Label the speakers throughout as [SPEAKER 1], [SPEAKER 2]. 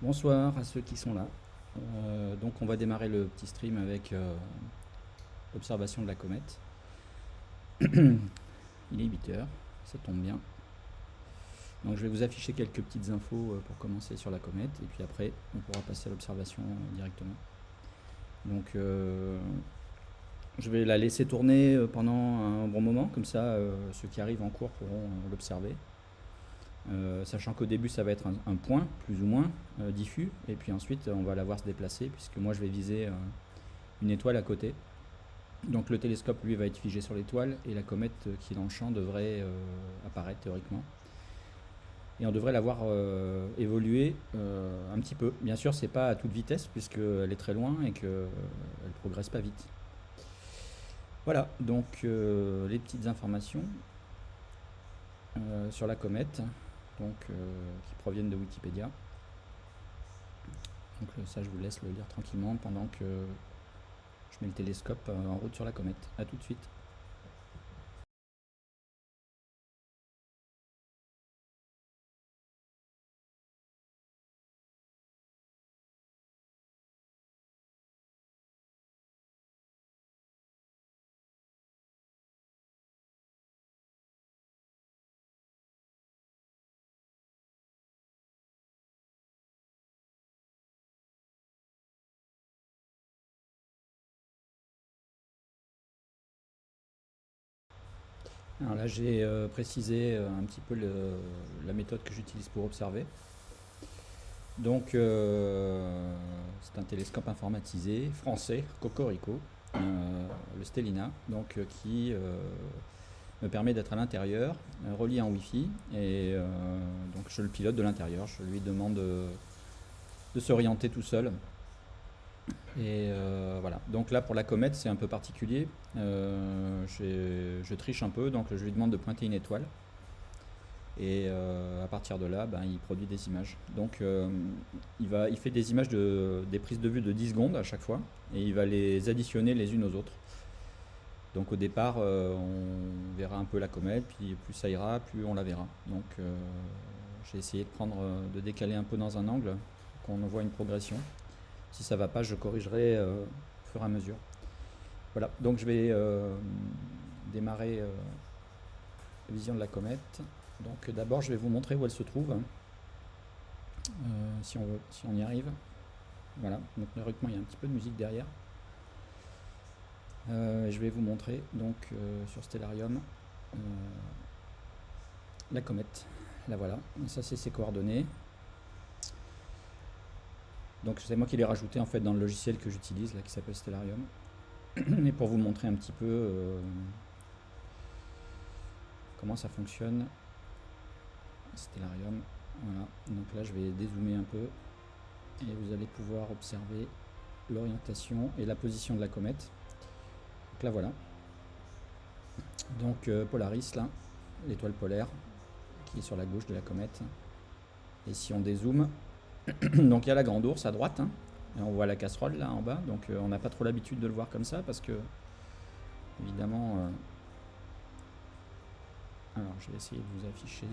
[SPEAKER 1] Bonsoir à ceux qui sont là. Donc on va démarrer le petit stream avec l'observation de la comète. Il est 8 heures, ça tombe bien. Donc je vais vous afficher quelques petites infos pour commencer sur la comète et puis après on pourra passer à l'observation directement. Donc je vais la laisser tourner pendant un bon moment, comme ça ceux qui arrivent en cours pourront l'observer. Sachant qu'au début ça va être un point plus ou moins diffus et puis ensuite on va la voir se déplacer puisque moi je vais viser une étoile à côté. Donc le télescope lui va être figé sur l'étoile et la comète qui est dans le champ devrait apparaître théoriquement. Et on devrait la voir évoluer un petit peu. Bien sûr c'est pas à toute vitesse puisqu'elle est très loin et qu'elle ne progresse pas vite. Voilà, donc les petites informations sur la comète qui proviennent de Wikipédia. Donc ça je vous laisse le lire tranquillement pendant que je mets le télescope en route sur la comète. A tout de suite. Alors là, j'ai précisé un petit peu la méthode que j'utilise pour observer. Donc, c'est un télescope informatisé français, Cocorico, le Stellina, qui me permet d'être à l'intérieur, relié en Wi-Fi, et donc je le pilote de l'intérieur. Je lui demande de s'orienter tout seul. Et voilà. Donc là, pour la comète, c'est un peu particulier. Je triche un peu, donc je lui demande de pointer une étoile. Et à partir de là, il produit des images. Donc il fait des images des prises de vue de 10 secondes à chaque fois, et il va les additionner les unes aux autres. Donc au départ, on verra un peu la comète, puis plus ça ira, plus on la verra. Donc j'ai essayé de décaler un peu dans un angle, qu'on voit une progression. Si ça va pas, je corrigerai au fur et à mesure. Voilà, donc je vais démarrer la vision de la comète. Donc d'abord, je vais vous montrer où elle se trouve, si on y arrive. Voilà, donc théoriquement, il y a un petit peu de musique derrière. Je vais vous montrer donc sur Stellarium la comète. La voilà, et ça c'est ses coordonnées. Donc c'est moi qui l'ai rajouté en fait dans le logiciel que j'utilise là qui s'appelle Stellarium. Et pour vous montrer un petit peu comment ça fonctionne, Stellarium. Voilà, donc là je vais dézoomer un peu et vous allez pouvoir observer l'orientation et la position de la comète. Donc là voilà. Donc Polaris là, l'étoile polaire qui est sur la gauche de la comète. Et si on dézoome, donc il y a la grande ours à droite, hein, et on voit la casserole là en bas, donc on n'a pas trop l'habitude de le voir comme ça parce que évidemment alors je vais essayer de vous afficher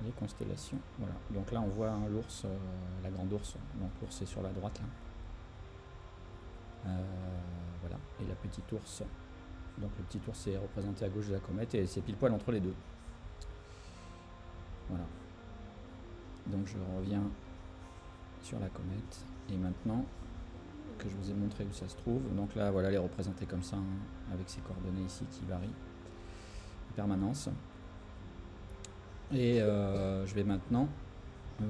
[SPEAKER 1] les constellations. Voilà, donc là on voit l'ours, la grande ours, donc l'ours est sur la droite là. Voilà, et la petite ours, donc le petit ours est représenté à gauche de la comète et c'est pile poil entre les deux. Voilà, donc je reviens sur la comète et maintenant que je vous ai montré où ça se trouve, donc là voilà, elle est représentée comme ça, hein, avec ses coordonnées ici qui varient en permanence. Et je vais maintenant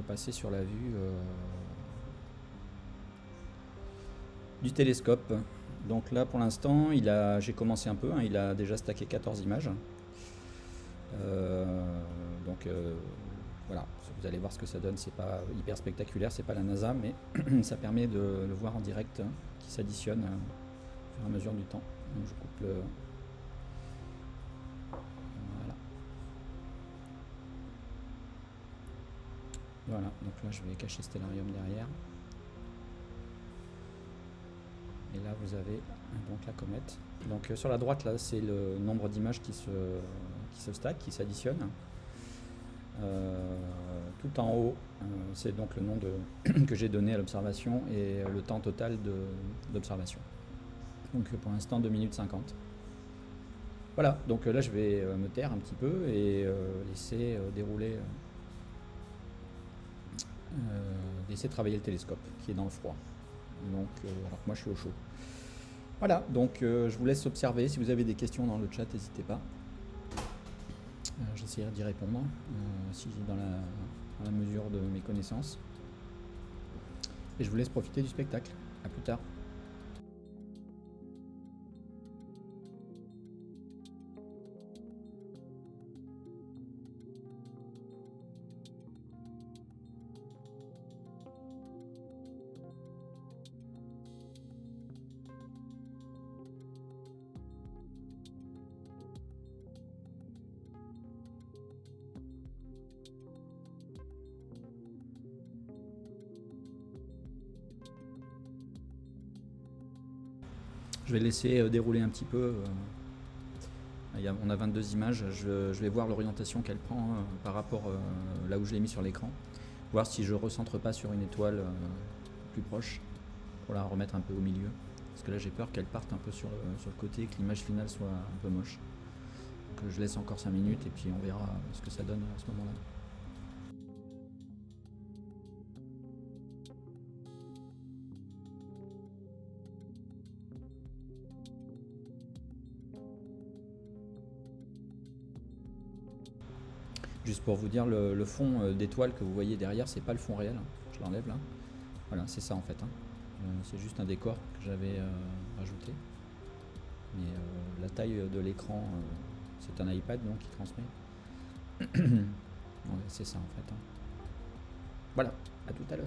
[SPEAKER 1] passer sur la vue du télescope. Donc là pour l'instant j'ai commencé un peu, hein, il a déjà stacké 14 images. Donc voilà, vous allez voir ce que ça donne, c'est pas hyper spectaculaire, c'est pas la NASA, mais ça permet de le voir en direct, hein, qui s'additionne au fur et à mesure du temps. Donc je coupe le... Voilà. Voilà, donc là je vais cacher Stellarium derrière. Et là vous avez donc la comète. Donc sur la droite là c'est le nombre d'images qui qui se stackent, qui s'additionnent. Tout en haut, c'est donc le nom que j'ai donné à l'observation et le temps total d'observation. Donc pour l'instant 2 minutes 50. Voilà, donc là je vais me taire un petit peu et laisser dérouler, laisser travailler le télescope qui est dans le froid. Donc, alors que moi je suis au chaud. Voilà, donc je vous laisse observer. Si vous avez des questions dans le chat, n'hésitez pas. J'essaierai d'y répondre si dans la mesure de mes connaissances. Et je vous laisse profiter du spectacle. À plus tard. Je vais laisser dérouler un petit peu. On a 22 images. Je vais voir l'orientation qu'elle prend par rapport là où je l'ai mis sur l'écran. Voir si je ne recentre pas sur une étoile plus proche pour la remettre un peu au milieu. Parce que là j'ai peur qu'elle parte un peu sur le côté et que l'image finale soit un peu moche. Donc je laisse encore 5 minutes et puis on verra ce que ça donne à ce moment-là. Juste pour vous dire, le fond d'étoile que vous voyez derrière, c'est pas le fond réel. Je l'enlève là. Voilà, c'est ça en fait. C'est juste un décor que j'avais rajouté. Mais la taille de l'écran, c'est un iPad donc qui transmet. Ouais, c'est ça en fait. Voilà, à tout à l'heure.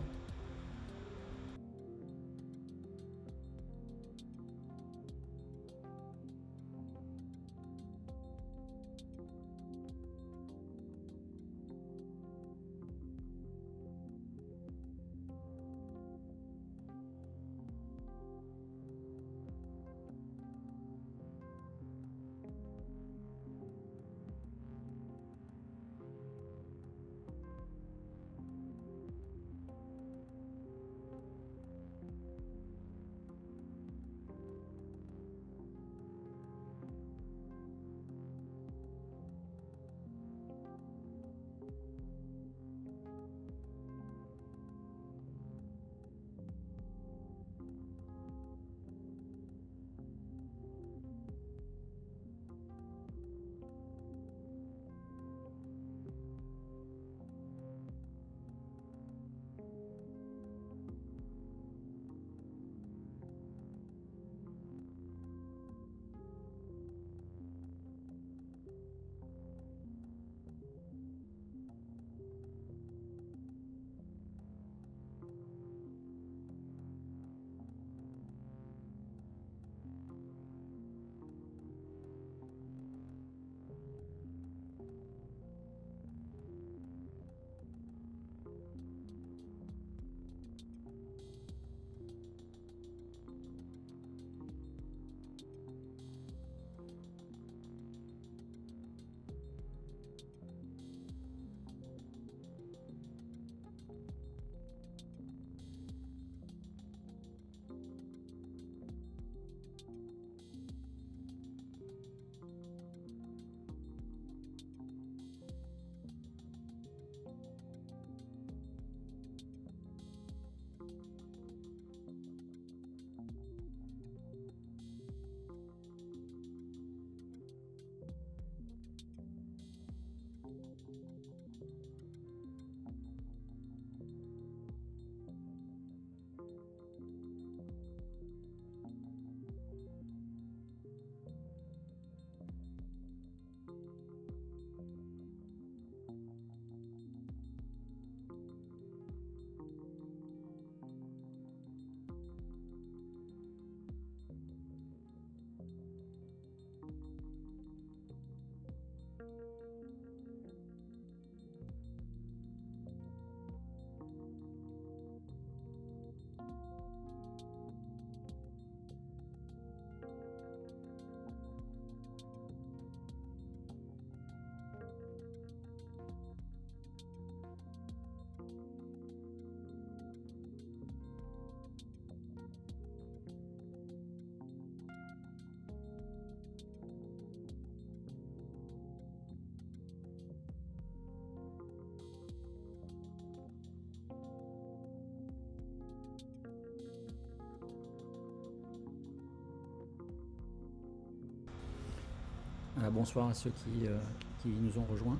[SPEAKER 1] Bonsoir à ceux qui nous ont rejoints.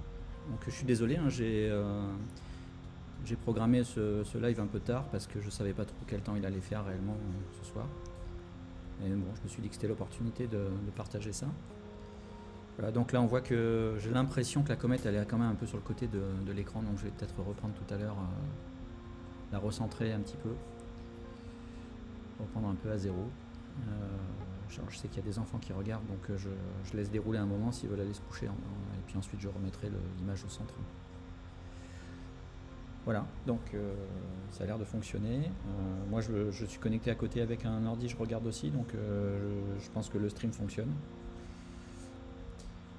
[SPEAKER 1] Donc je suis désolé, hein, j'ai programmé ce live un peu tard parce que je ne savais pas trop quel temps il allait faire réellement ce soir. Et bon, je me suis dit que c'était l'opportunité de partager ça. Voilà, donc là on voit que j'ai l'impression que la comète elle est quand même un peu sur le côté de l'écran, donc je vais peut-être reprendre tout à l'heure, la recentrer un petit peu, reprendre un peu à zéro. Je sais qu'il y a des enfants qui regardent, donc je laisse dérouler un moment s'ils veulent aller se coucher, et puis ensuite je remettrai l'image au centre. Voilà, donc ça a l'air de fonctionner. Moi je suis connecté à côté avec un ordi, je regarde aussi, donc je pense que le stream fonctionne.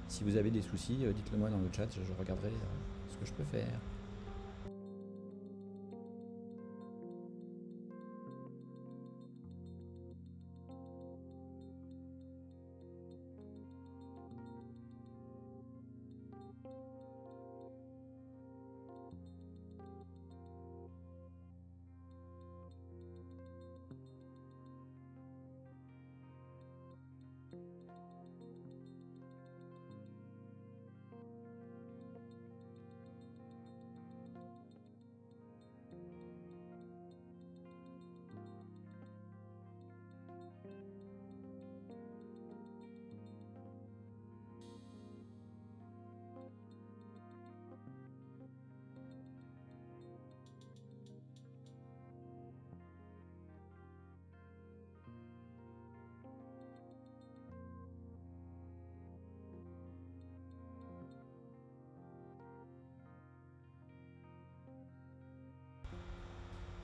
[SPEAKER 1] Si vous avez des soucis, dites-le moi dans le chat, je regarderai ce que je peux faire.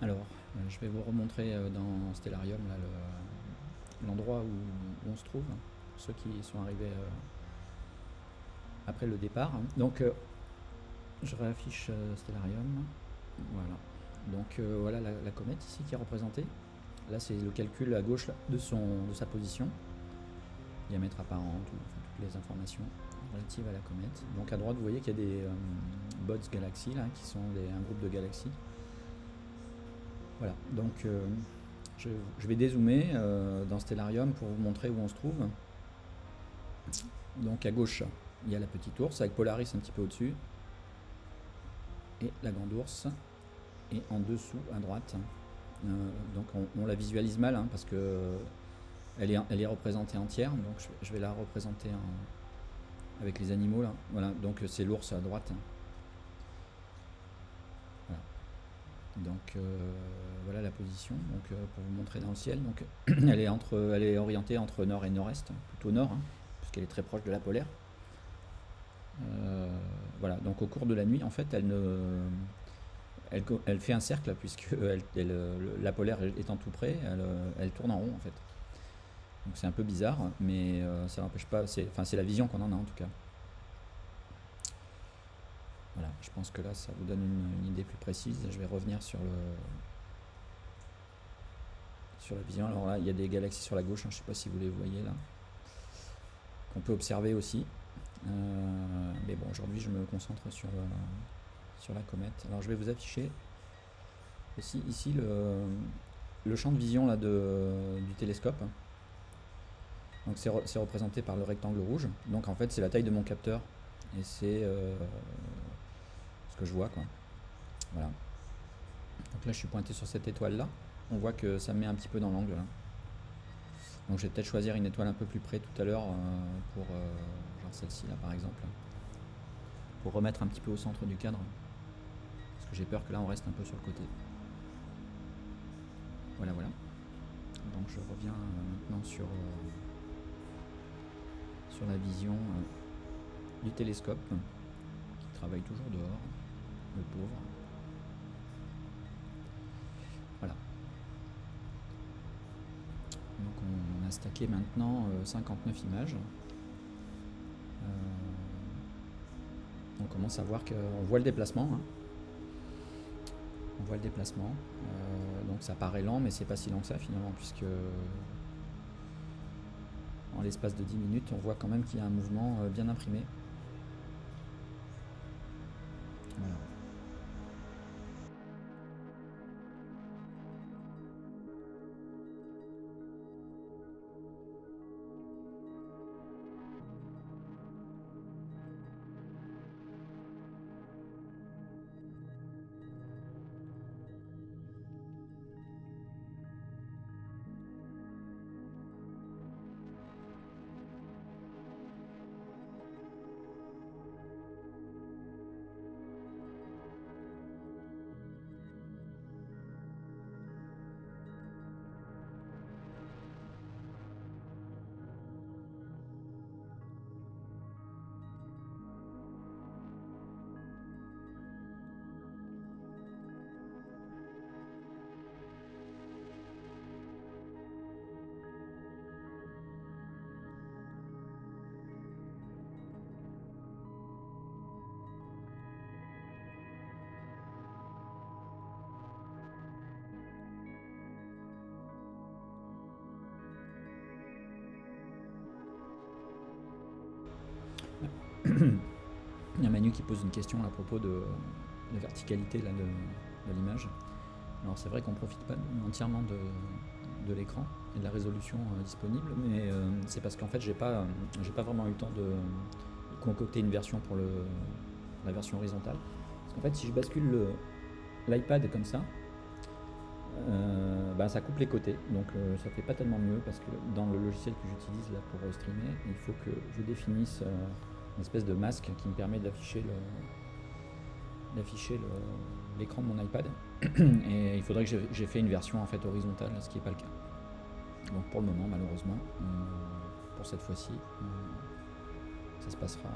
[SPEAKER 1] Alors, je vais vous remontrer dans Stellarium l'endroit où on se trouve, pour ceux qui sont arrivés après le départ. Donc, je réaffiche Stellarium. Voilà. Donc, voilà la comète ici qui est représentée. Là, c'est le calcul à gauche là, de sa position, diamètre apparent, toutes les informations relatives à la comète. Donc, à droite, vous voyez qu'il y a des Bodes Galaxy, là, qui sont un groupe de galaxies. Voilà, donc je vais dézoomer dans Stellarium pour vous montrer où on se trouve. Donc à gauche, il y a la petite ours avec Polaris un petit peu au-dessus. Et la grande ours. Et en dessous, à droite. Donc on la visualise mal hein, parce que elle est représentée entière. Donc je vais la représenter avec les animaux là. Voilà, donc c'est l'ours à droite. Voilà. Donc voilà la position. Donc pour vous montrer dans le ciel, donc elle est orientée entre nord et nord-est, plutôt nord, hein, puisqu'elle est très proche de la polaire. Voilà. Donc au cours de la nuit, en fait, elle fait un cercle puisque la polaire étant tout près, elle tourne en rond en fait. Donc c'est un peu bizarre, mais ça n'empêche pas. C'est la vision qu'on en a en tout cas. Voilà, je pense que là ça vous donne une idée plus précise. Je vais revenir sur la vision. Alors là, il y a des galaxies sur la gauche, hein, je ne sais pas si vous les voyez là, qu'on peut observer aussi. Mais bon, aujourd'hui je me concentre sur la comète. Alors je vais vous afficher aussi ici le champ de vision là, du télescope. Donc c'est représenté par le rectangle rouge. Donc en fait c'est la taille de mon capteur. Et c'est ce que je vois quoi. Voilà. Donc là je suis pointé sur cette étoile là. On voit que ça me met un petit peu dans l'angle là. Donc je vais peut-être choisir une étoile un peu plus près tout à l'heure pour genre celle-ci là par exemple. Pour remettre un petit peu au centre du cadre. Parce que j'ai peur que là on reste un peu sur le côté. Voilà. Donc je reviens maintenant sur la vision du télescope qui travaille toujours dehors, le pauvre. Voilà. Donc on a stacké maintenant 59 images. On commence à voir qu'on voit le déplacement. Hein. On voit le déplacement. Donc ça paraît lent, mais c'est pas si lent que ça finalement, puisque en l'espace de 10 minutes, on voit quand même qu'il y a un mouvement bien imprimé. Voilà. Il y a Manu qui pose une question à propos de la verticalité là, de l'image. Alors c'est vrai qu'on ne profite pas entièrement de l'écran et de la résolution disponible, mais c'est parce qu'en fait j'ai pas vraiment eu le temps de concocter une version pour la version horizontale. Parce qu'en fait si je bascule l'iPad comme ça, ça coupe les côtés, donc ça fait pas tellement mieux parce que dans le logiciel que j'utilise là pour streamer, il faut que je définisse une espèce de masque qui me permet d'afficher l'écran de mon iPad et il faudrait que j'ai fait une version en fait horizontale, ce qui n'est pas le cas. Donc pour le moment malheureusement, pour cette fois-ci, ça se passera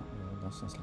[SPEAKER 1] dans ce sens-là.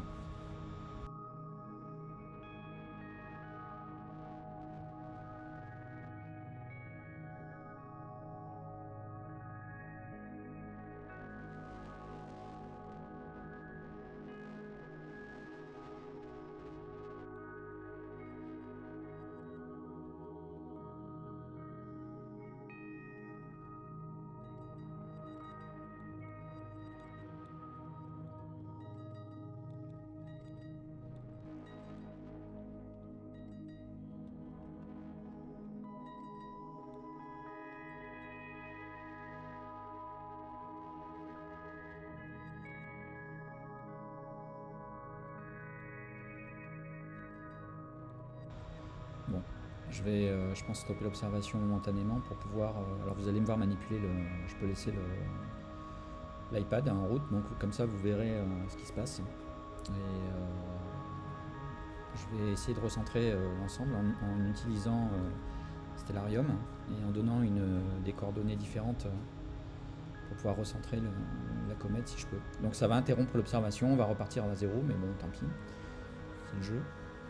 [SPEAKER 1] Bon, je vais, je pense, stopper l'observation momentanément pour pouvoir. Alors vous allez me voir manipuler je peux laisser l'iPad en route, donc comme ça vous verrez ce qui se passe. Et je vais essayer de recentrer l'ensemble en utilisant Stellarium et en donnant des coordonnées différentes pour pouvoir recentrer la comète si je peux. Donc ça va interrompre l'observation, on va repartir à zéro, mais bon, tant pis, c'est le jeu.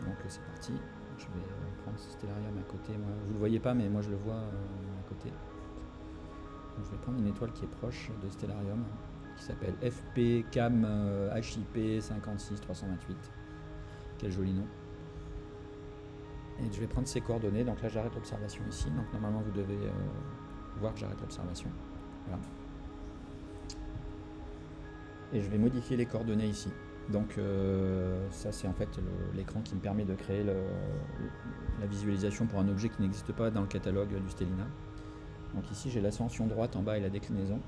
[SPEAKER 1] Donc c'est parti. Je vais prendre ce Stellarium à côté. Moi, vous le voyez pas, mais moi je le vois à côté. Donc, je vais prendre une étoile qui est proche de Stellarium, qui s'appelle FP-CAM HIP 56328. Quel joli nom. Et je vais prendre ces coordonnées. Donc là, j'arrête l'observation ici. Donc normalement, vous devez voir que j'arrête l'observation. Voilà. Et je vais modifier les coordonnées ici. Donc ça c'est en fait l'écran qui me permet de créer la visualisation pour un objet qui n'existe pas dans le catalogue du Stellina. Donc ici j'ai l'ascension droite en bas et la déclinaison.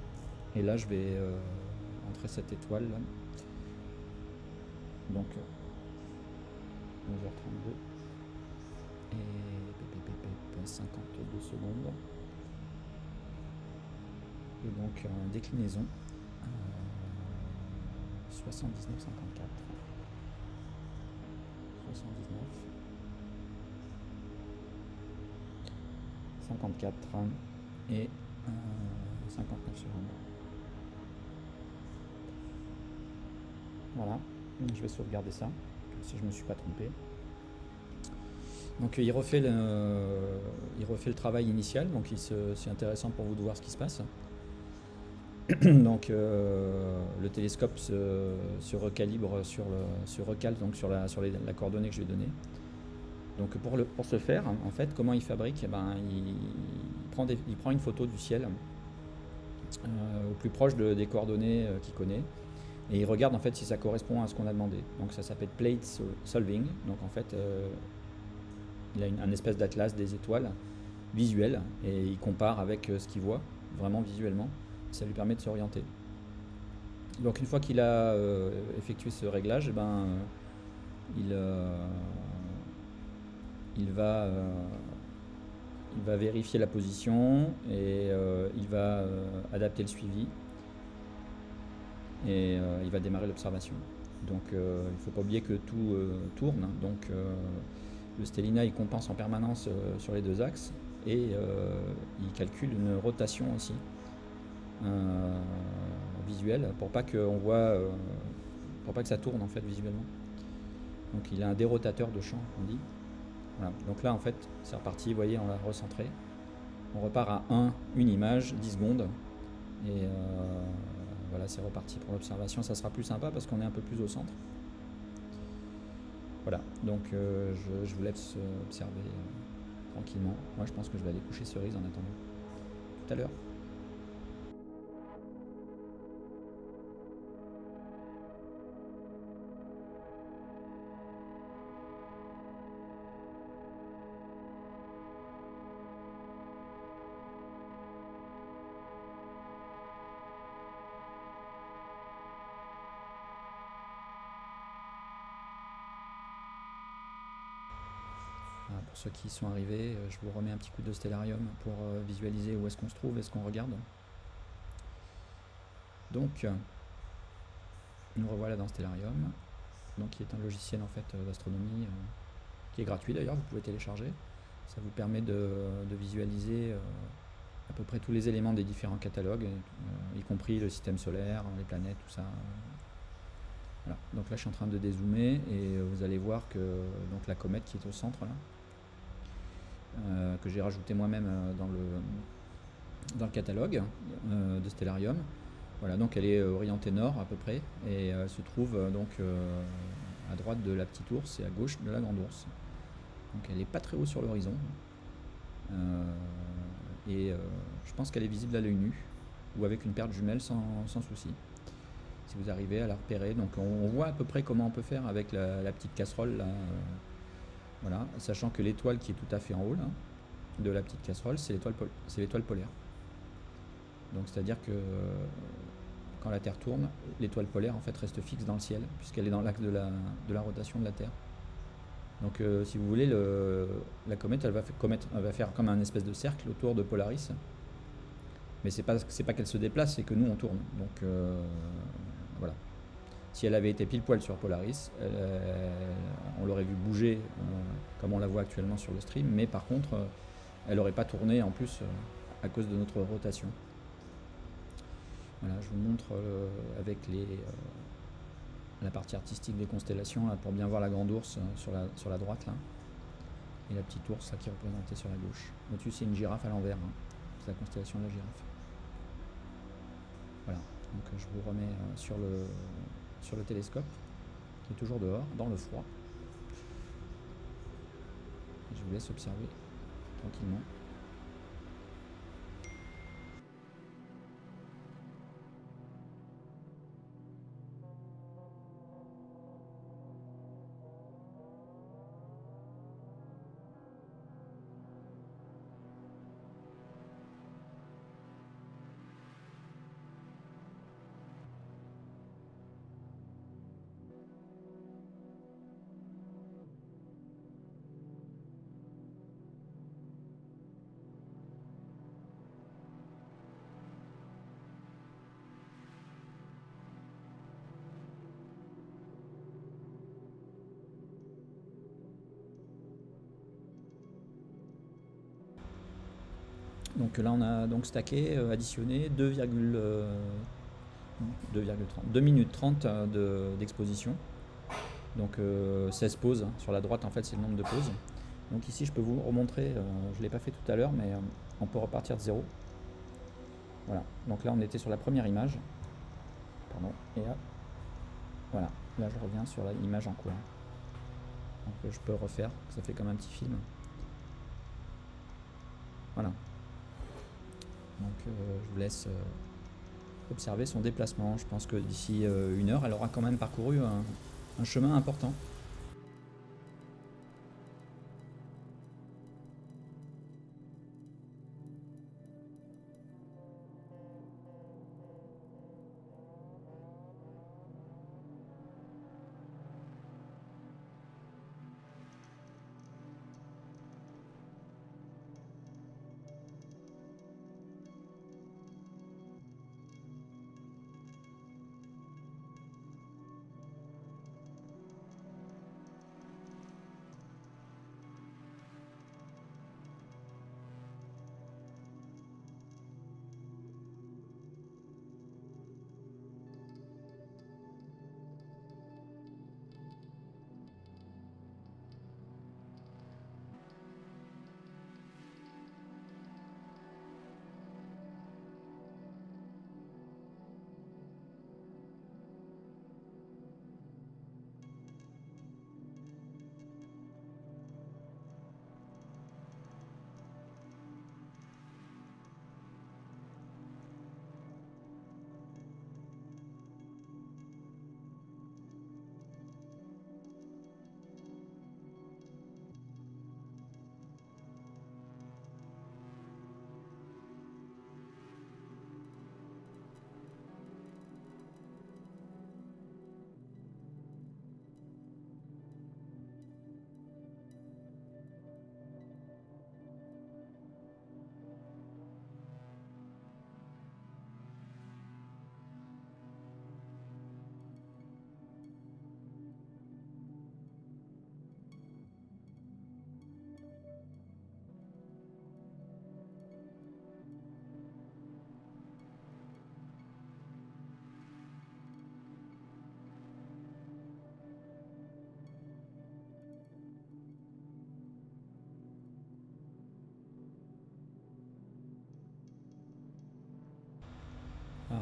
[SPEAKER 1] Et là je vais entrer cette étoile là. Donc 11h32 et 52 secondes. Et donc en déclinaison 79,54 79 54 et 59 secondes. Voilà, je vais sauvegarder ça si je ne me suis pas trompé. Donc il refait le travail initial, donc c'est intéressant pour vous de voir ce qui se passe. Donc le télescope se recalibre se recale donc sur la coordonnée que je lui ai donnée. Donc pour ce faire, en fait, comment il fabrique? Il prend une photo du ciel au plus proche des coordonnées qu'il connaît et il regarde en fait si ça correspond à ce qu'on a demandé. Donc ça s'appelle plate solving. Donc en fait il a un espèce d'atlas des étoiles visuel et il compare avec ce qu'il voit vraiment visuellement. Ça lui permet de s'orienter. Donc une fois qu'il a effectué ce réglage, il va vérifier la position et il va adapter le suivi et il va démarrer l'observation. Donc il ne faut pas oublier que tout tourne. Donc le Stellina il compense en permanence sur les deux axes et il calcule une rotation aussi. Visuel pour pas que ça tourne en fait visuellement. Donc il a un dérotateur de champ, on dit. Voilà. Donc là en fait c'est reparti, vous voyez, on l'a recentré. On repart à une image, 10 secondes. Et voilà, c'est reparti pour l'observation. Ça sera plus sympa parce qu'on est un peu plus au centre. Voilà, donc je vous laisse observer tranquillement. Moi je pense que je vais aller coucher Cerise en attendant. Tout à l'heure. pour ceux qui sont arrivés, je vous remets un petit coup de Stellarium pour visualiser où est-ce qu'on se trouve et ce qu'on regarde. Donc, nous revoilà dans Stellarium, donc qui est un logiciel en fait d'astronomie qui est gratuit d'ailleurs, vous pouvez télécharger. Ça vous permet de visualiser à peu près tous les éléments des différents catalogues, y compris le système solaire, les planètes, tout ça. Voilà. Donc là je suis en train de dézoomer et vous allez voir que donc, la comète qui est au centre là, que j'ai rajouté moi-même dans le catalogue de Stellarium. Voilà, donc elle est orientée nord à peu près et elle se trouve donc à droite de la petite ours et à gauche de la grande ours. Donc elle n'est pas très haut sur l'horizon et je pense qu'elle est visible à l'œil nu ou avec une paire de jumelles sans souci. Si vous arrivez à la repérer, donc on voit à peu près comment on peut faire avec la petite casserole là, voilà, sachant que l'étoile qui est tout à fait en haut là, de la petite casserole, c'est l'étoile polaire. Donc c'est-à-dire que quand la Terre tourne, l'étoile polaire en fait reste fixe dans le ciel puisqu'elle est dans l'axe de la rotation de la Terre. Donc si vous voulez, la comète elle va faire comme un espèce de cercle autour de Polaris. Mais c'est pas qu'elle se déplace, c'est que nous on tourne. Donc voilà. Si elle avait été pile poil sur Polaris, on l'aurait vu bouger comme on la voit actuellement sur le stream, mais par contre elle n'aurait pas tourné en plus à cause de notre rotation. Voilà, je vous montre avec la partie artistique des constellations là, pour bien voir la grande ours sur la droite là, et la petite ours là, qui est représentée sur la gauche. Au-dessus c'est une girafe à l'envers, hein. C'est la constellation de la girafe. Voilà, donc je vous remets sur le télescope qui est toujours dehors, dans le froid. Et je vous laisse observer tranquillement. Donc là on a donc stacké, additionné 2 minutes 30 d'exposition. Donc 16 pauses. Sur la droite en fait c'est le nombre de pauses. Donc ici je peux vous remontrer, je ne l'ai pas fait tout à l'heure, mais on peut repartir de zéro. Voilà, donc là on était sur la première image. Pardon, et là, voilà, là je reviens sur l'image en cours. Donc je peux refaire, ça fait comme un petit film. Voilà. Donc je vous laisse observer son déplacement. Je pense que d'ici 1 heure, elle aura quand même parcouru un chemin important.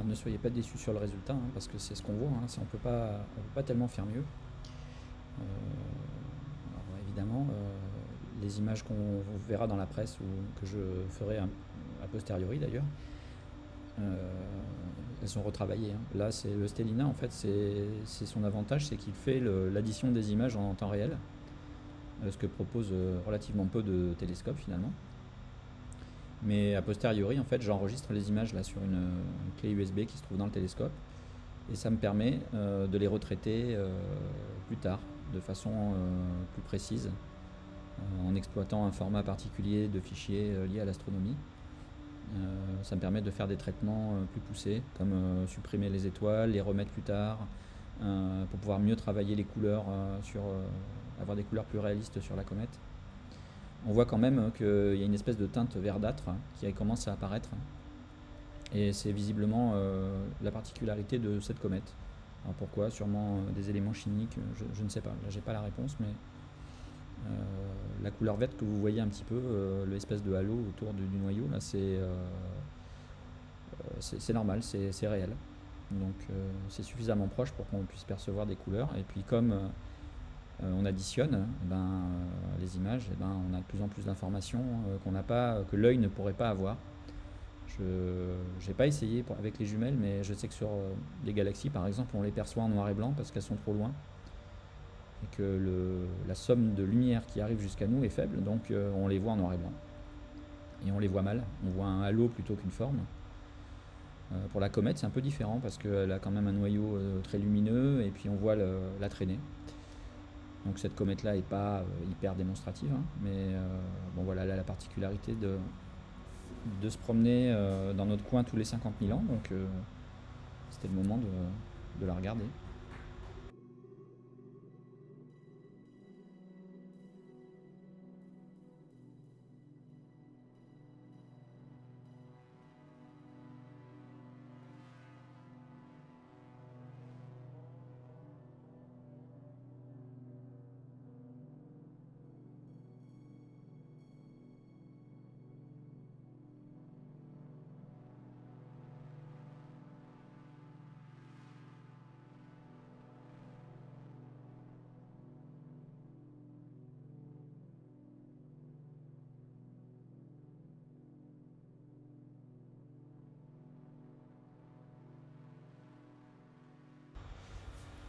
[SPEAKER 1] ne soyez pas déçus sur le résultat, hein, parce que c'est ce qu'on voit, hein, on peut pas tellement faire mieux. Alors, évidemment, les images qu'on verra dans la presse ou que je ferai a posteriori d'ailleurs, elles sont retravaillées, hein. Là, c'est le Stellina, en fait, c'est son avantage, c'est qu'il fait l'addition des images en temps réel, ce que propose relativement peu de télescopes finalement. Mais a posteriori, en fait, j'enregistre les images là sur une clé USB qui se trouve dans le télescope, et ça me permet de les retraiter plus tard, de façon plus précise, en exploitant un format particulier de fichiers liés à l'astronomie. Ça me permet de faire des traitements plus poussés, comme supprimer les étoiles, les remettre plus tard, pour pouvoir mieux travailler les couleurs, avoir des couleurs plus réalistes sur la comète. On voit quand même qu'il y a une espèce de teinte verdâtre qui commence à apparaître, et c'est visiblement la particularité de cette comète. Alors pourquoi? Sûrement des éléments chimiques, je ne sais pas, là j'ai pas la réponse, mais la couleur verte que vous voyez un petit peu, l'espèce de halo autour du noyau, là, c'est normal, c'est réel. Donc c'est suffisamment proche pour qu'on puisse percevoir des couleurs. Et puis comme on additionne les images, on a de plus en plus d'informations que l'œil ne pourrait pas avoir. Je n'ai pas essayé avec les jumelles, mais je sais que sur les galaxies, par exemple, on les perçoit en noir et blanc parce qu'elles sont trop loin, et que la somme de lumière qui arrive jusqu'à nous est faible, donc on les voit en noir et blanc. Et on les voit mal, on voit un halo plutôt qu'une forme. Pour la comète, c'est un peu différent parce qu'elle a quand même un noyau très lumineux, et puis on voit la traînée. Donc cette comète-là n'est pas hyper démonstrative, hein, mais bon voilà, elle a la particularité de se promener dans notre coin tous les 50 000 ans, donc c'était le moment de la regarder.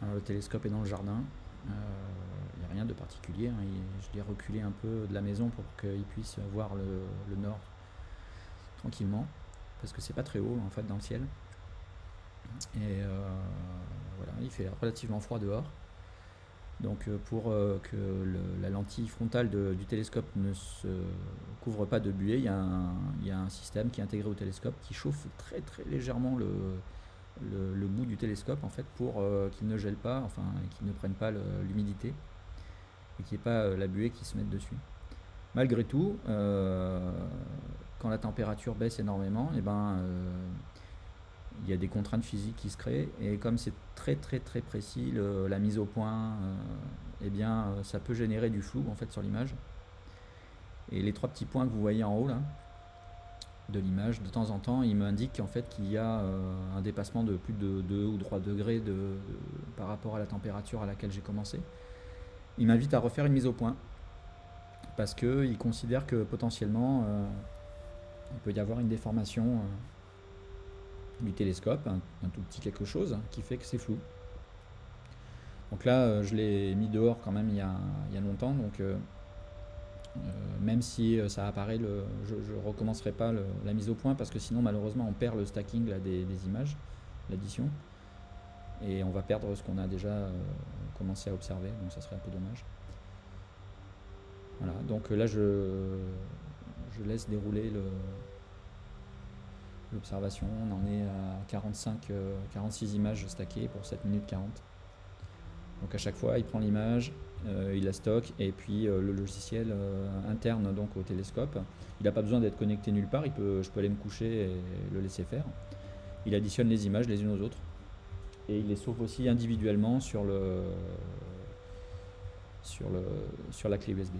[SPEAKER 1] Alors, le télescope est dans le jardin, il n'y a rien de particulier, hein. Je l'ai reculé un peu de la maison pour qu'il puisse voir le nord tranquillement, parce que c'est pas très haut en fait dans le ciel. Et voilà, il fait relativement froid dehors. Donc pour que la lentille frontale du télescope ne se couvre pas de buée, il y a un système qui est intégré au télescope qui chauffe très très légèrement le bout du télescope, en fait, pour qu'il ne gèle pas, enfin qu'il ne prenne pas l'humidité, et qu'il n'y ait pas la buée qui se mette dessus. Malgré tout, quand la température baisse énormément, il y a des contraintes physiques qui se créent, et comme c'est très très très précis, la mise au point, ça peut générer du flou en fait sur l'image. Et les 3 petits points que vous voyez en haut là de l'image, de temps en temps, il m'indique en fait qu'il y a un dépassement de plus de 2 ou 3 degrés par rapport à la température à laquelle j'ai commencé. Il m'invite à refaire une mise au point, parce qu'il considère que potentiellement il peut y avoir une déformation du télescope, un tout petit quelque chose qui fait que c'est flou. Donc là, je l'ai mis dehors quand même il y a longtemps, donc même si ça apparaît, je ne recommencerai pas la mise au point, parce que sinon malheureusement on perd le stacking là, des images, l'addition, et on va perdre ce qu'on a déjà commencé à observer, donc ça serait un peu dommage. Voilà, donc là je laisse dérouler l'observation. On en est à 46 images stackées pour 7 minutes 40. Donc à chaque fois il prend l'image, il la stocke, et puis le logiciel interne donc au télescope, il n'a pas besoin d'être connecté nulle part, je peux aller me coucher et le laisser faire. Il additionne les images les unes aux autres, et il les sauve aussi individuellement sur la clé USB.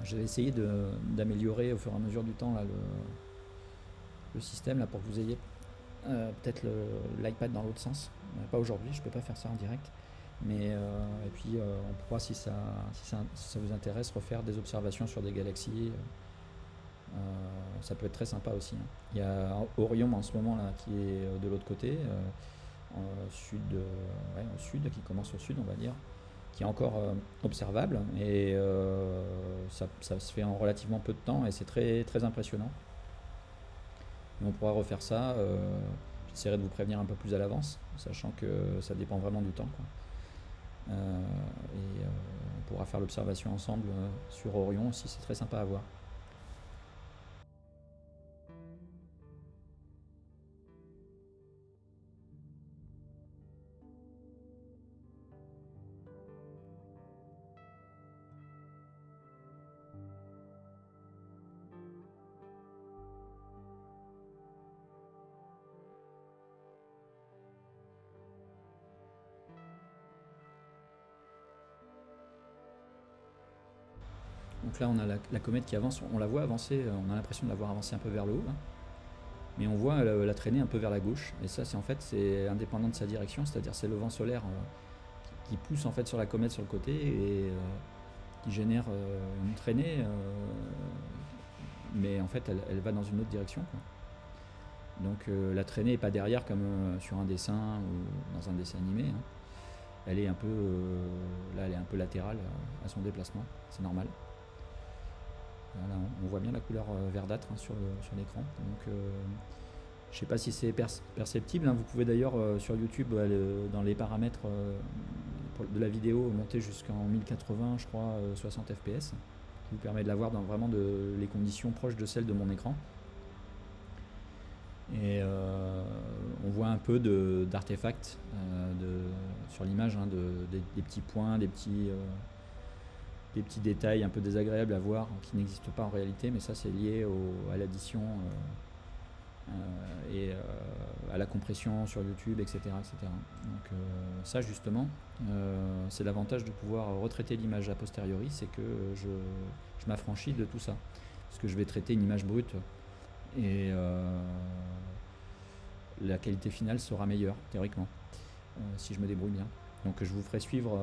[SPEAKER 1] Je vais essayer d'améliorer au fur et à mesure du temps là, le système là, pour que vous ayez peut-être l'iPad dans l'autre sens. Pas aujourd'hui, je peux pas faire ça en direct. Mais et puis on pourra, si ça vous intéresse, refaire des observations sur des galaxies. Ça peut être très sympa aussi, hein. Il y a Orion en ce moment là qui est de l'autre côté, au sud, qui commence au sud, on va dire, qui est encore observable et ça se fait en relativement peu de temps et c'est très, très impressionnant. Et on pourra refaire ça. J'essaierai de vous prévenir un peu plus à l'avance, sachant que ça dépend vraiment du temps, quoi. On pourra faire l'observation ensemble sur Orion aussi, c'est très sympa à voir. Donc là, on a la comète qui avance, on la voit avancer, on a l'impression de la voir avancer un peu vers le haut, là. Mais on voit la traîner un peu vers la gauche. Et ça, c'est indépendant de sa direction, c'est-à-dire c'est le vent solaire qui pousse en fait sur la comète sur le côté et qui génère une traînée, mais en fait, elle va dans une autre direction, quoi. Donc la traînée n'est pas derrière comme sur un dessin ou dans un dessin animé, hein. Elle est un peu, là, elle est un peu latérale à son déplacement, c'est normal. Voilà, on voit bien la couleur verdâtre, hein, sur l'écran. Donc je ne sais pas si c'est perceptible, hein. Vous pouvez d'ailleurs sur YouTube, dans les paramètres de la vidéo, monter jusqu'en 1080, je crois, 60 fps, qui vous permet de la voir dans vraiment les conditions proches de celles de mon écran. Et on voit un peu d'artefacts sur l'image, hein, des petits points, des petits détails un peu désagréables à voir qui n'existent pas en réalité, mais ça c'est lié à l'addition et à la compression sur YouTube, etc. etc. Donc ça justement, c'est l'avantage de pouvoir retraiter l'image a posteriori, c'est que je m'affranchis de tout ça, parce que je vais traiter une image brute et la qualité finale sera meilleure théoriquement, si je me débrouille bien. Donc je vous ferai suivre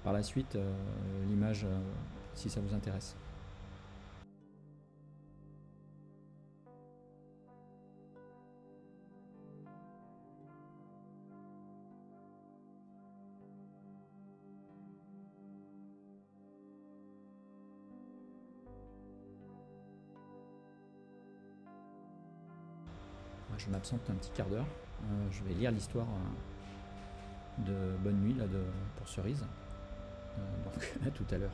[SPEAKER 1] par la suite l'image si ça vous intéresse. Je m'absente un petit quart d'heure. Je vais lire l'histoire de Bonne Nuit là, pour Cerise. Donc à tout à l'heure.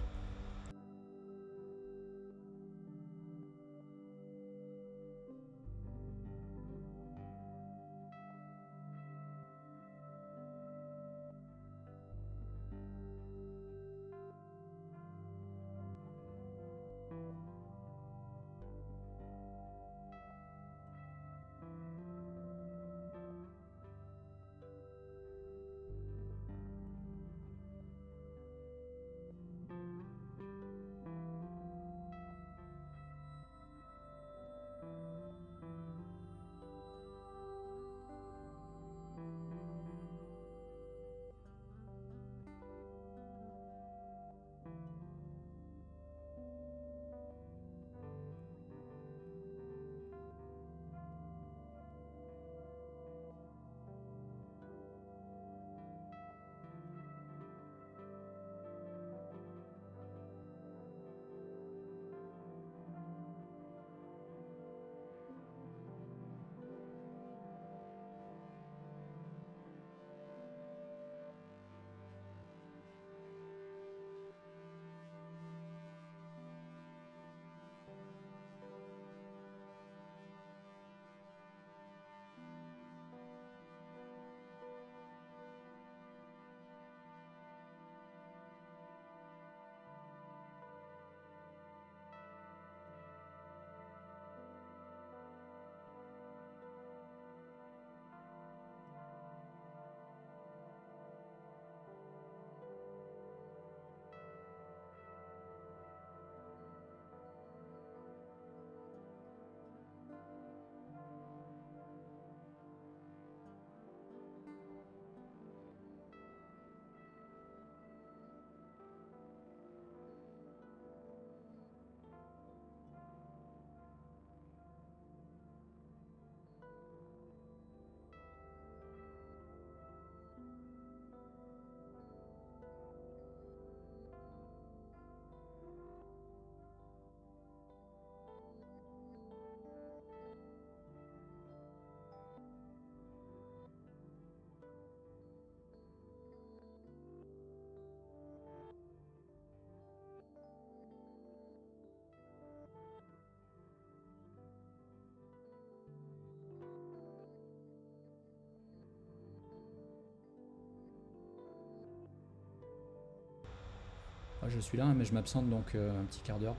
[SPEAKER 1] Je suis là, mais je m'absente donc un petit quart d'heure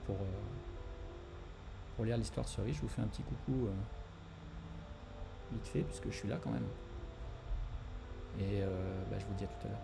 [SPEAKER 1] pour lire l'histoire de ce riche. Je vous fais un petit coucou vite fait, puisque je suis là quand même. Et je vous dis à tout à l'heure.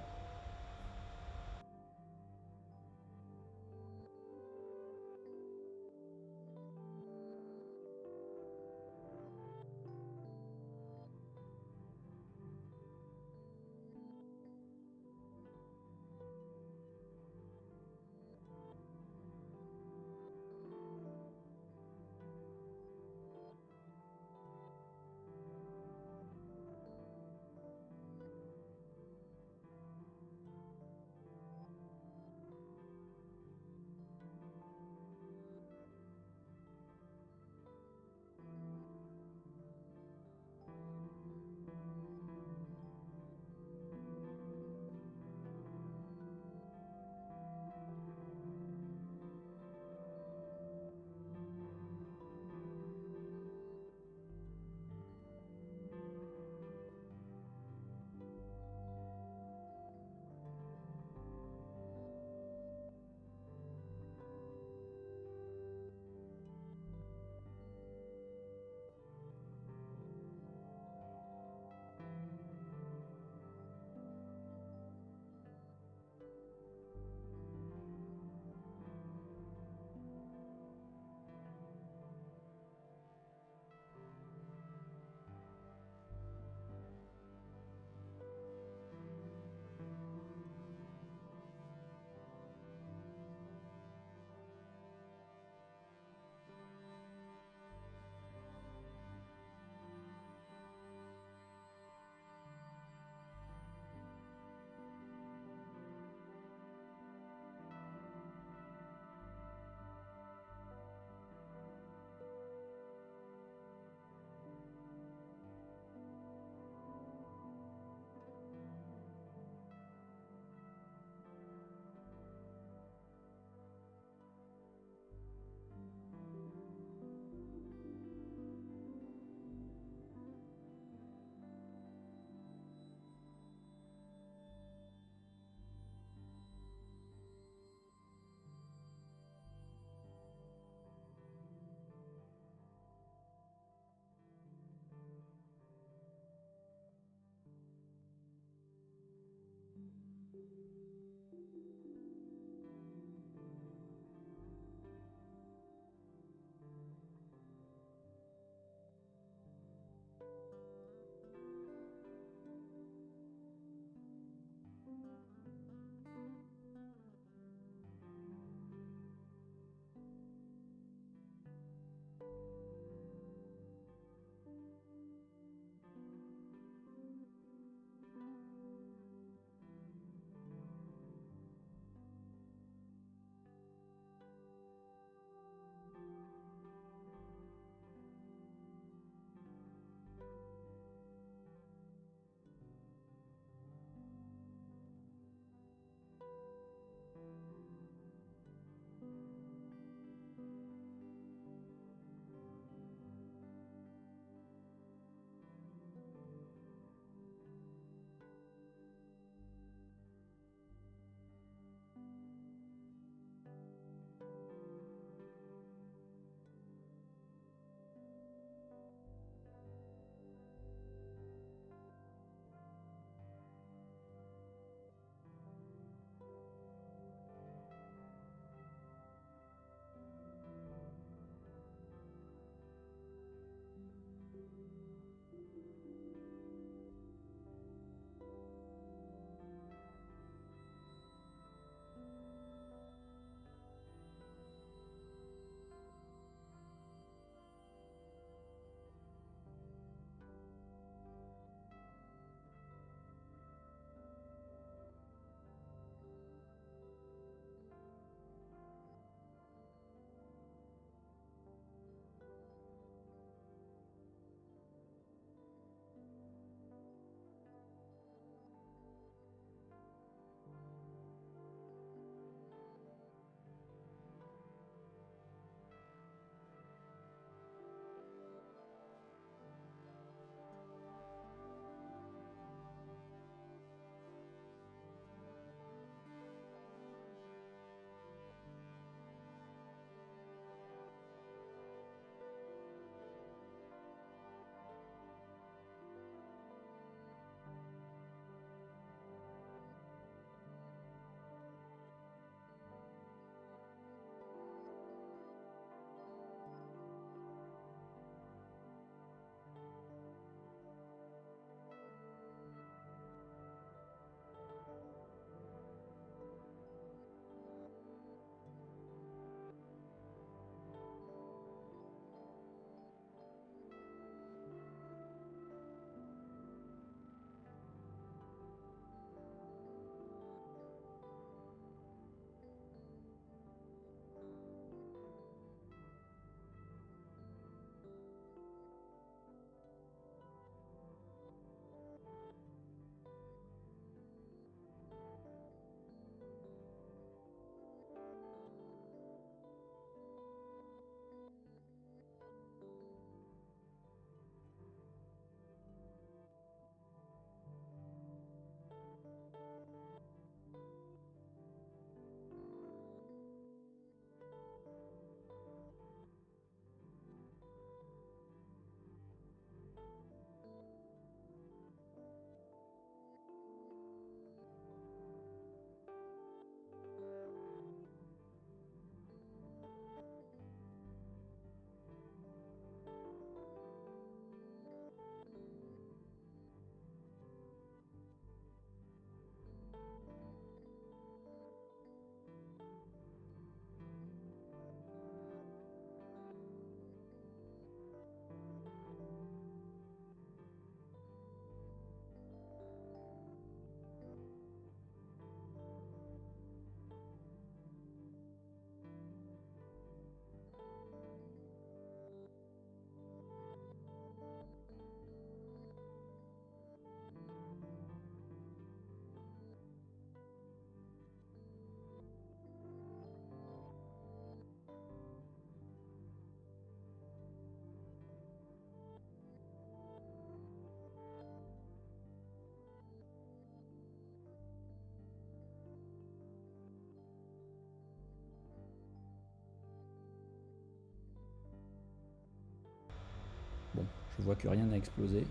[SPEAKER 1] Je vois que rien n'a explosé.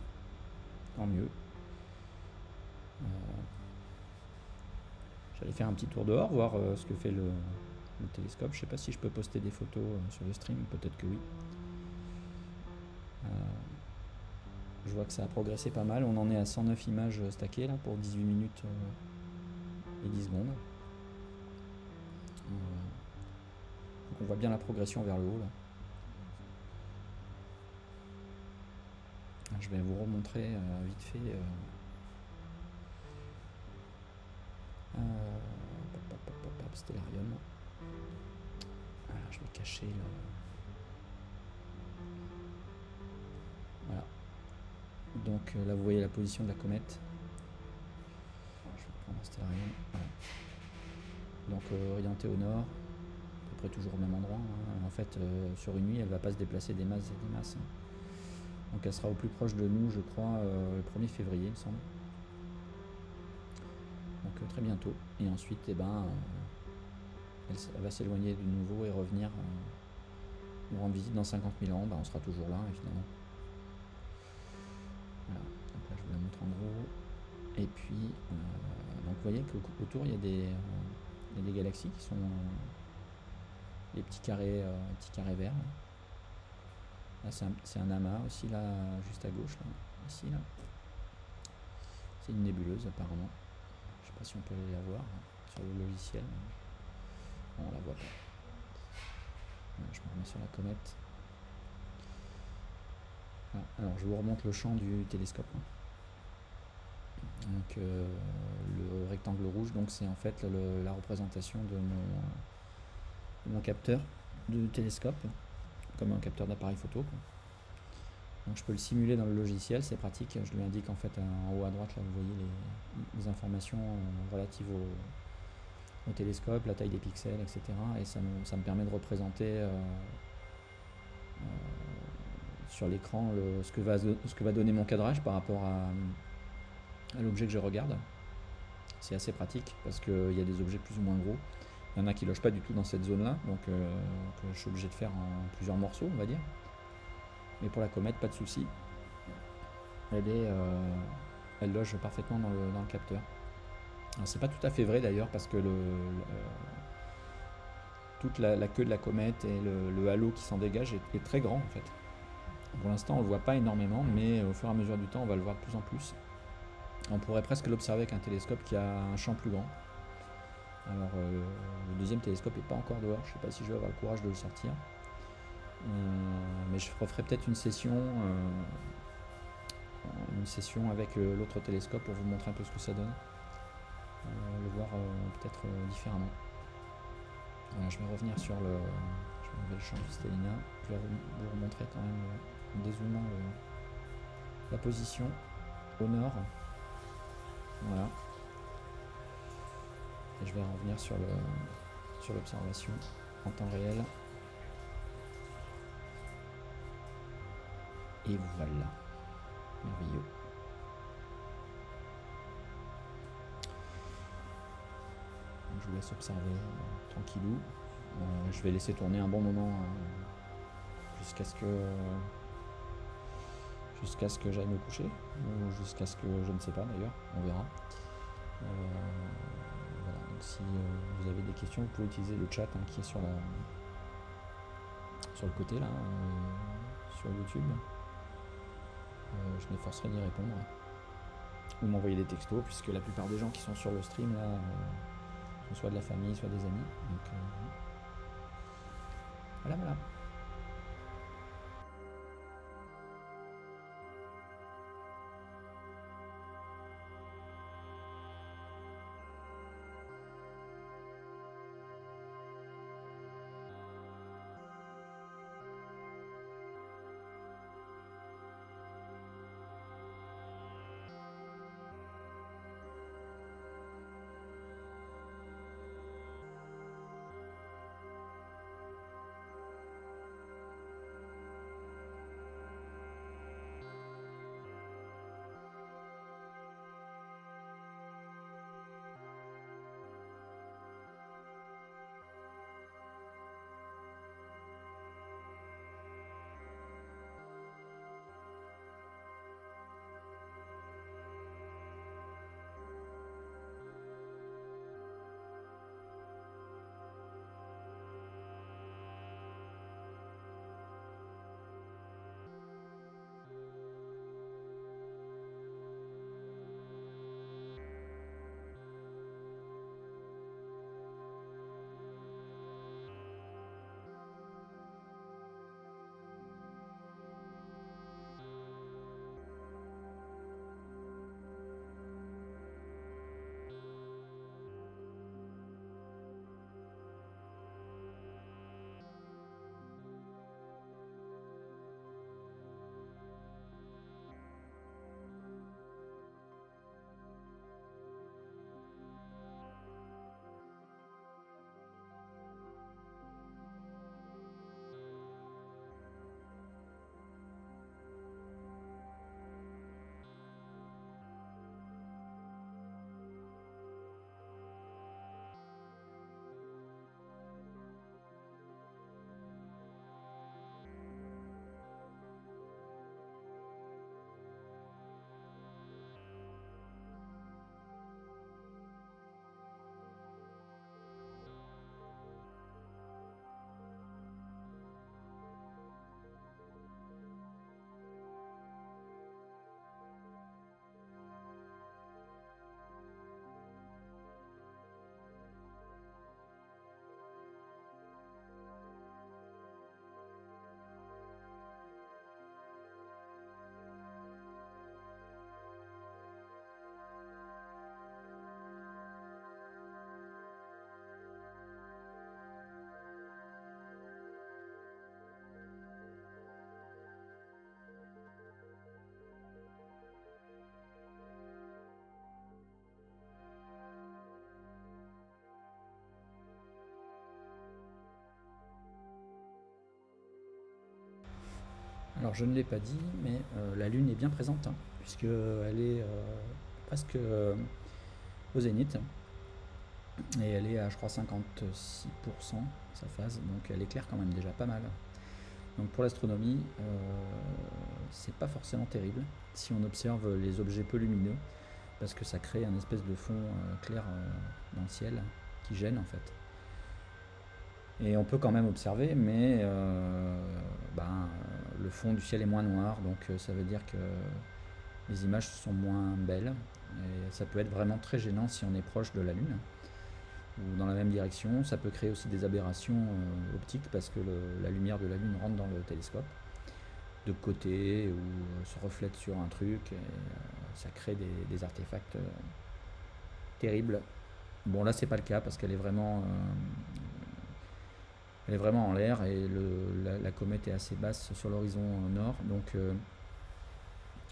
[SPEAKER 1] Tant mieux. J'allais faire un petit tour dehors, voir ce que fait le télescope. Je sais pas si je peux poster des photos sur le stream, peut-être que oui. Je vois que ça a progressé pas mal. On en est à 109 images stackées là pour 18 minutes et 10 secondes. Donc on voit bien la progression vers le haut là. Je vais vous remontrer vite fait. Stellarium. Voilà, je vais cacher le. Voilà. Donc là vous voyez la position de la comète. Je vais prendre un Stellarium. Voilà. Donc orientée au nord, à peu près toujours au même endroit. Hein. En fait, sur une nuit, elle va pas se déplacer des masses et des masses. Hein. Donc elle sera au plus proche de nous, je crois, le 1er février, il me semble. Donc très bientôt. Et ensuite, elle va s'éloigner de nouveau et revenir nous rendre visite dans 50 000 ans. On sera toujours là, évidemment. Voilà. Donc là, je vous la montre en gros. Et puis, donc vous voyez qu'autour, il y a des galaxies qui sont les petits carrés verts. Là, c'est un amas aussi, là, juste à gauche, là, ici, là. C'est une nébuleuse, apparemment. Je sais pas si on peut la voir sur le logiciel. Bon, on la voit pas. Voilà, je me remets sur la comète. Ah, alors, je vous remonte le champ du télescope. Hein. Donc, le rectangle rouge, donc c'est en fait la représentation de mon capteur de télescope, comme un capteur d'appareil photo. Quoi. Donc je peux le simuler dans le logiciel, c'est pratique. Je lui indique en fait en haut à droite, là vous voyez les informations relatives au télescope, la taille des pixels, etc. Et ça me permet de représenter sur l'écran ce que va donner mon cadrage par rapport à l'objet que je regarde. C'est assez pratique parce qu'il y a des objets plus ou moins gros. Il y en a qui ne logent pas du tout dans cette zone-là, donc je suis obligé de faire en plusieurs morceaux, on va dire. Mais pour la comète, pas de souci. Elle loge parfaitement dans le capteur. Alors c'est pas tout à fait vrai d'ailleurs parce que toute la queue de la comète et le halo qui s'en dégage est très grand en fait. Pour l'instant on le voit pas énormément, mais au fur et à mesure du temps on va le voir de plus en plus. On pourrait presque l'observer avec un télescope qui a un champ plus grand. Alors le deuxième télescope n'est pas encore dehors, je sais pas si je vais avoir le courage de le sortir. Mais je referai peut-être une session avec l'autre télescope pour vous montrer un peu ce que ça donne. Le voir peut-être différemment. Voilà, je vais revenir sur je vais enlever le champ de Stellina. Je vais vous remontrer quand même en dézoomant la position au nord. Voilà. Et je vais revenir sur l'observation en temps réel. Et voilà. Merveilleux. Je vous laisse observer tranquillou. Je vais laisser tourner un bon moment jusqu'à ce que j'aille me coucher, ou jusqu'à ce que je ne sais pas d'ailleurs, on verra. Voilà, donc si vous avez des questions, vous pouvez utiliser le chat qui est sur le côté là, sur YouTube. Je m'efforcerai d'y répondre. Ou m'envoyer des textos, puisque la plupart des gens qui sont sur le stream là sont soit de la famille, soit des amis. Donc voilà. Alors je ne l'ai pas dit, mais la Lune est bien présente, hein, puisqu'elle est presque au zénith, et elle est à je crois 56% sa phase, donc elle éclaire quand même déjà pas mal. Donc pour l'astronomie, c'est pas forcément terrible si on observe les objets peu lumineux, parce que ça crée un espèce de fond clair dans le ciel qui gêne en fait. Et on peut quand même observer, mais le fond du ciel est moins noir, donc ça veut dire que les images sont moins belles. Et ça peut être vraiment très gênant si on est proche de la Lune ou dans la même direction. Ça peut créer aussi des aberrations optiques parce que la lumière de la Lune rentre dans le télescope de côté ou se reflète sur un truc et ça crée des artefacts terribles. Bon, là c'est pas le cas parce qu'elle est vraiment en l'air et la comète est assez basse sur l'horizon nord, donc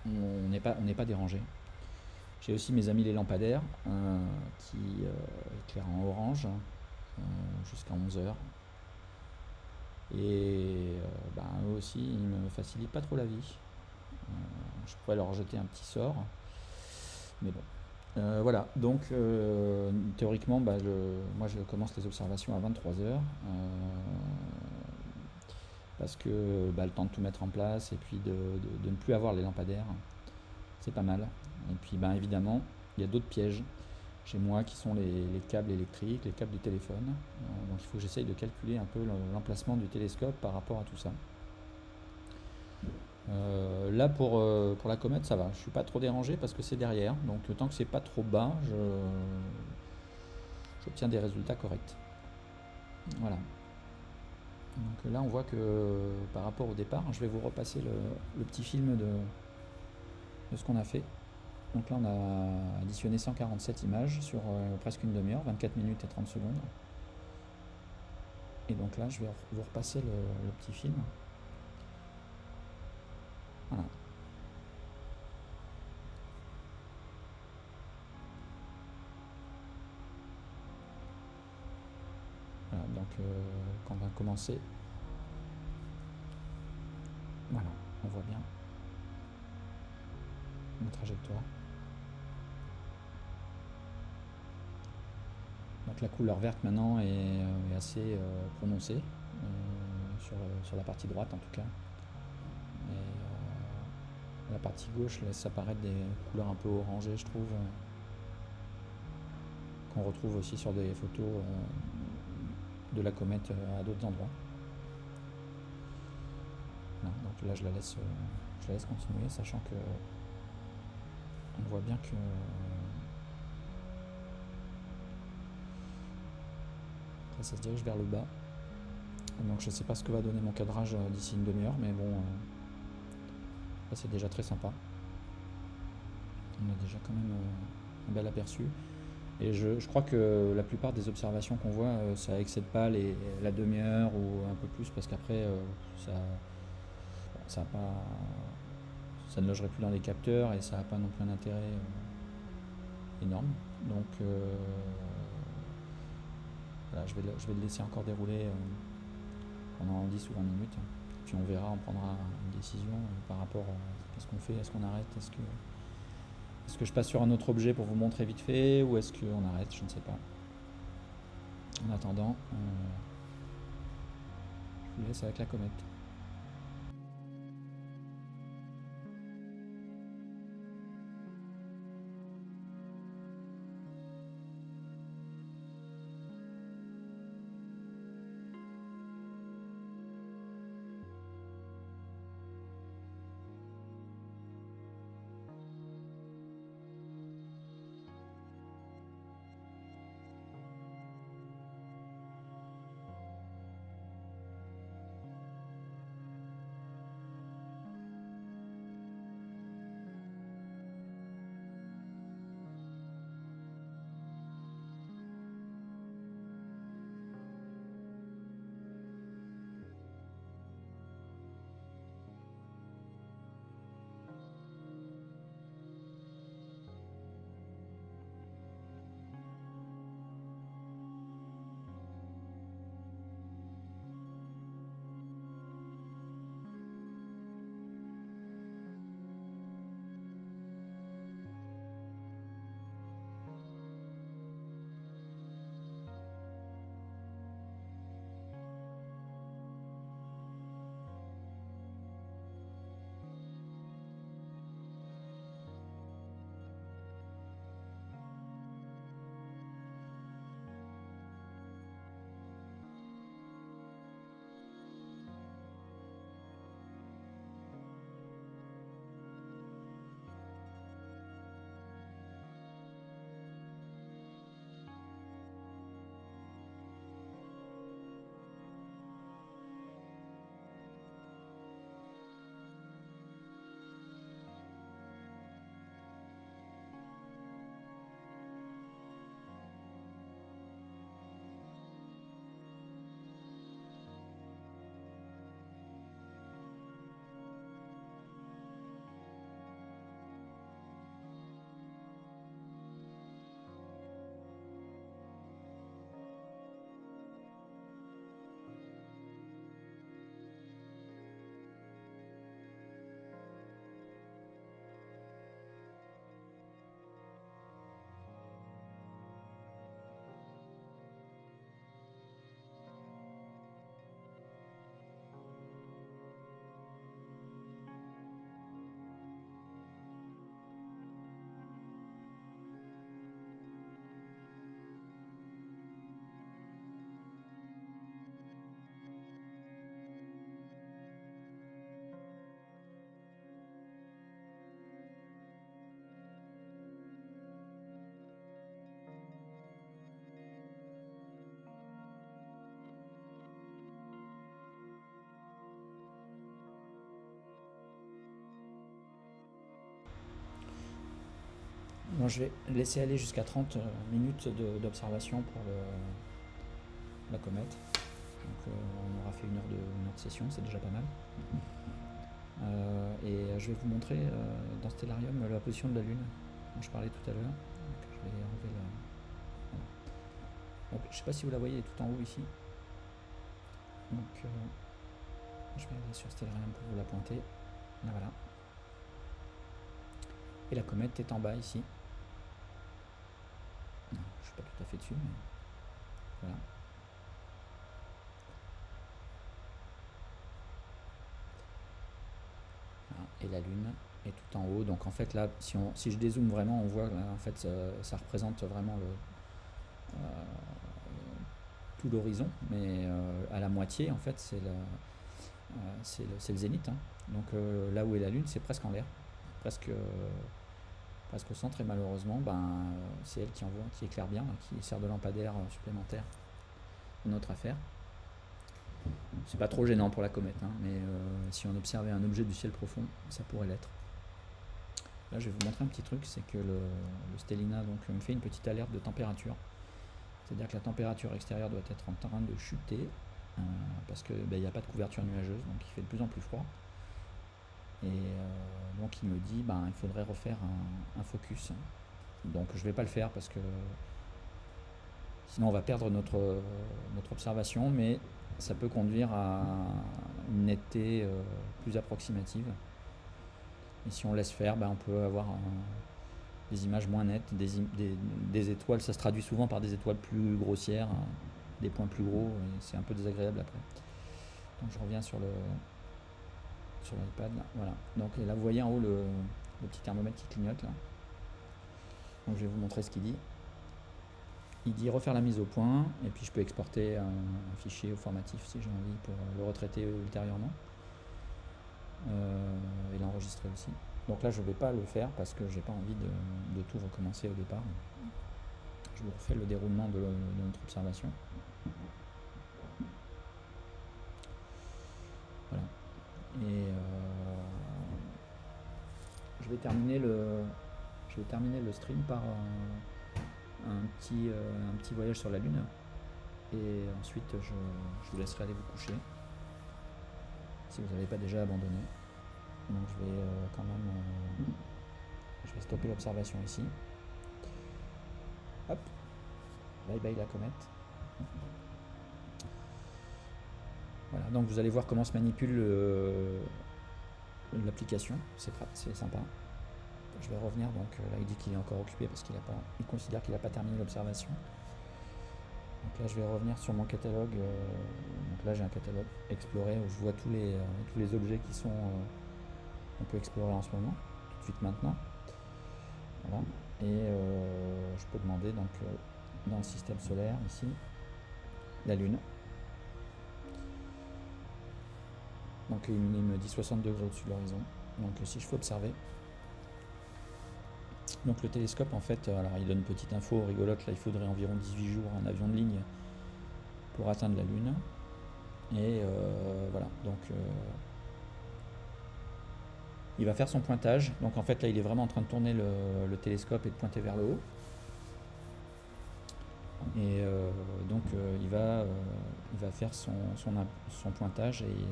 [SPEAKER 1] on n'est pas dérangé. J'ai aussi mes amis les lampadaires qui éclairent en orange jusqu'à 11 heures. Et eux aussi, ils me facilitent pas trop la vie. Je pourrais leur jeter un petit sort, mais bon. Voilà, donc théoriquement, moi je commence les observations à 23 heures parce que le temps de tout mettre en place et puis de ne plus avoir les lampadaires, c'est pas mal. Et puis évidemment, il y a d'autres pièges chez moi qui sont les câbles électriques, les câbles du téléphone. Donc il faut que j'essaye de calculer un peu l'emplacement du télescope par rapport à tout ça. Là pour la comète ça va, je suis pas trop dérangé parce que c'est derrière, donc tant que c'est pas trop bas, j'obtiens des résultats corrects. Voilà. Donc là on voit que par rapport au départ, je vais vous repasser le petit film de ce qu'on a fait. Donc là on a additionné 147 images sur presque une demi-heure, 24 minutes et 30 secondes. Et donc là je vais vous repasser le petit film. Voilà. Voilà, donc quand on va commencer, voilà, on voit bien la trajectoire. Donc la couleur verte maintenant est assez prononcée sur la partie droite en tout cas. Et la partie gauche laisse apparaître des couleurs un peu orangées, je trouve, qu'on retrouve aussi sur des photos de la comète à d'autres endroits. Voilà, donc là je la laisse continuer, sachant que on voit bien que là ça se dirige vers le bas. Donc je sais pas ce que va donner mon cadrage d'ici une demi-heure, mais bon, là c'est déjà très sympa. On a déjà quand même un bel aperçu. Et je crois que la plupart des observations qu'on voit, ça excède pas la demi-heure ou un peu plus, parce qu'après ça ne logerait plus dans les capteurs et ça n'a pas non plus un intérêt énorme. Donc voilà, je vais le laisser encore dérouler pendant 10 ou 20 minutes. Puis on verra, on prendra une décision par rapport à qu'est-ce qu'on fait, est-ce qu'on arrête, est-ce que je passe sur un autre objet pour vous montrer vite fait, ou est-ce qu'on arrête, je ne sais pas. En attendant, je vous laisse avec la comète. Moi je vais laisser aller jusqu'à 30 minutes d'observation pour la comète. Donc on aura fait une heure de session, c'est déjà pas mal. Et je vais vous montrer dans Stellarium la position de la Lune dont je parlais tout à l'heure. Donc je vais enlever la... Voilà. Donc, je ne sais pas si vous la voyez, elle est tout en haut ici. Donc je vais aller sur Stellarium pour vous la pointer. Là, voilà. Et la comète est en bas ici. Non, je ne suis pas tout à fait dessus, mais voilà. Et la Lune est tout en haut. Donc en fait là, si je dézoome vraiment, on voit là, en fait ça représente vraiment tout l'horizon, mais à la moitié en fait c'est le zénith. Hein. Donc là où est la Lune, c'est presque en l'air, presque au centre, et malheureusement c'est elle qui éclaire bien, qui sert de lampadaire supplémentaire à notre affaire. C'est pas trop gênant pour la comète, hein, mais si on observait un objet du ciel profond, ça pourrait l'être. Là, je vais vous montrer un petit truc, c'est que le Stellina donc, me fait une petite alerte de température. C'est-à-dire que la température extérieure doit être en train de chuter, parce qu'il n'y a pas de couverture nuageuse, donc il fait de plus en plus froid. Et donc il me dit il faudrait refaire un focus. Donc je ne vais pas le faire parce que sinon on va perdre notre observation, mais ça peut conduire à une netteté plus approximative. Et si on laisse faire, on peut avoir des images moins nettes, des étoiles. Ça se traduit souvent par des étoiles plus grossières, des points plus gros, et c'est un peu désagréable après. Donc je reviens sur l'iPad. Voilà. Donc là, vous voyez en haut le petit thermomètre qui clignote là. Donc je vais vous montrer ce qu'il dit. Il dit refaire la mise au point, et puis je peux exporter un fichier au formatif si j'ai envie pour le retraiter ultérieurement, et l'enregistrer aussi. Donc là je ne vais pas le faire parce que j'ai pas envie de tout recommencer au départ. Je vous refais le déroulement de notre observation. Voilà. Et je vais terminer le stream par un petit voyage sur la Lune, et ensuite je vous laisserai aller vous coucher si vous n'avez pas déjà abandonné. Donc je vais quand même je vais stopper l'observation ici. Hop, bye bye la comète. Voilà, donc vous allez voir comment se manipule l'application, c'est sympa. Je vais revenir, donc là il dit qu'il est encore occupé parce qu'il considère qu'il n'a pas terminé l'observation. Donc là je vais revenir sur mon catalogue. Donc là j'ai un catalogue explorer où je vois tous les objets qui sont qu'on peut explorer en ce moment, tout de suite maintenant. Voilà. Et je peux demander donc dans le système solaire ici la Lune. Donc il me dit 60 degrés au-dessus de l'horizon. Donc si je fais observer. Donc le télescope en fait, alors il donne une petite info rigolote, là il faudrait environ 18 jours en avion de ligne pour atteindre la Lune. Et voilà, donc il va faire son pointage. Donc en fait là il est vraiment en train de tourner le télescope et de pointer vers le haut. Et donc il va faire son pointage et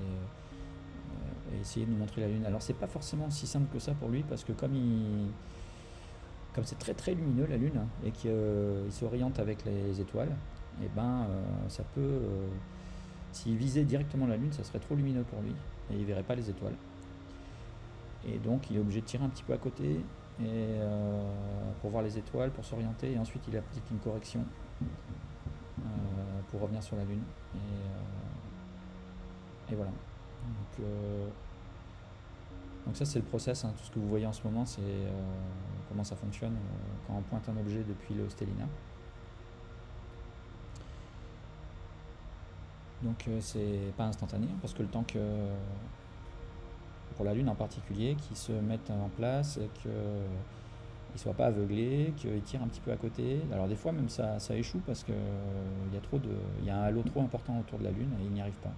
[SPEAKER 1] essayer de nous montrer la Lune. Alors c'est pas forcément si simple que ça pour lui, parce que comme c'est très très lumineux la Lune, et qu'il s'oriente avec les étoiles, et ça peut, s'il visait directement la Lune, ça serait trop lumineux pour lui et il verrait pas les étoiles. Et donc il est obligé de tirer un petit peu à côté pour voir les étoiles, pour s'orienter, et ensuite il applique une correction pour revenir sur la Lune. Et voilà. Donc ça c'est le process, hein. Tout ce que vous voyez en ce moment, c'est comment ça fonctionne quand on pointe un objet depuis le Stellina. Donc c'est pas instantané, parce que le temps que, pour la Lune en particulier, qu'il se mette en place, qu'il ne soit pas aveuglé, qu'il tire un petit peu à côté. Alors des fois même ça échoue parce qu'il y a un halo trop important autour de la Lune et il n'y arrive pas.